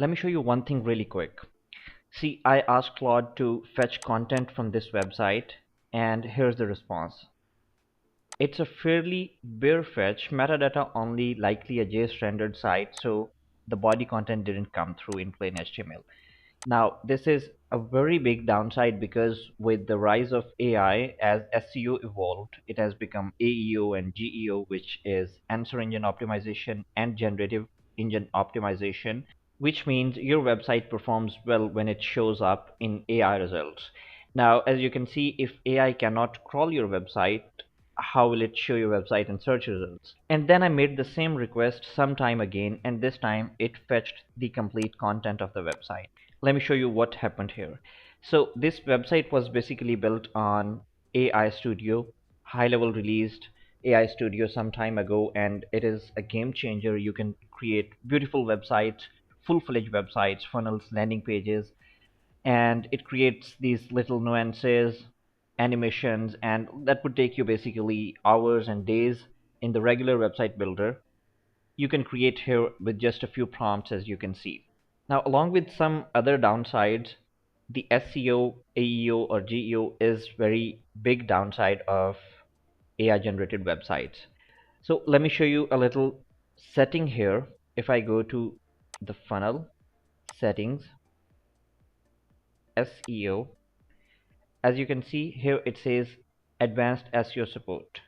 Let me show you one thing really quick. See, I asked Claude to fetch content from this website, and here's the response. It's a fairly bare fetch, metadata only, likely a JS rendered site, so the body content didn't come through in plain HTML. Now, this is a very big downside because with the rise of AI, as SEO evolved, it has become AEO and GEO, which is answer engine optimization and generative engine optimization, which means your website performs well when it shows up in AI results. Now, as you can see, if AI cannot crawl your website, how will it show your website in search results? And then I made the same request some time again, and this time it fetched the complete content of the website. Let me show you what happened here. So this website was basically built on AI Studio. GoHighLevel released AI Studio some time ago, and it is a game changer. You can create beautiful websites, full-fledged websites, funnels, landing pages, and it creates these little nuances, animations, and that would take you basically hours and days in the regular website builder. You can create here with just a few prompts, as you can see. Now, along with some other downsides, the SEO, AEO, or GEO is very big downside of AI generated websites. So let me show you a little setting here. If I go to the funnel, settings, SEO, as you can see here, it says Advanced SEO Support.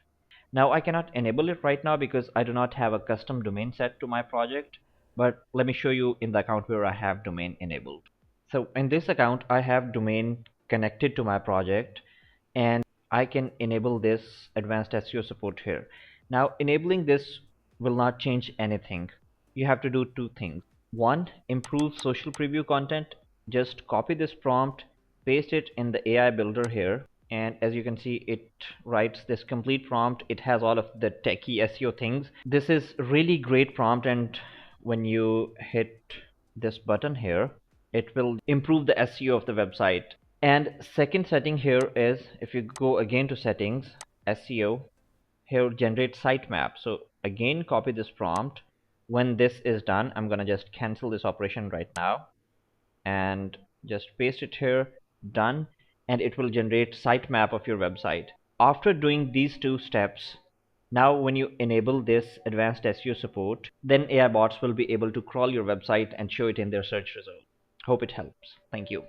Now I cannot enable it right now because I do not have a custom domain set to my project, but let me show you in the account where I have domain enabled. So in this account, I have domain connected to my project, and I can enable this Advanced SEO Support here. Now enabling this will not change anything. You have to do two things. One, improve social preview content. Just copy this prompt, paste it in the AI builder here, and as you can see, it writes this complete prompt. It has all of the techie SEO things. This is really great prompt, and when you hit this button here, it will improve the SEO of the website. And second setting here is, if you go again to settings, SEO, here generate sitemap. So again, copy this prompt. When this is done, I'm gonna just cancel this operation right now and just paste it here, done, and it will generate sitemap of your website. After doing these two steps, now when you enable this advanced SEO support, then AI bots will be able to crawl your website and show it in their search results. Hope it helps. Thank you.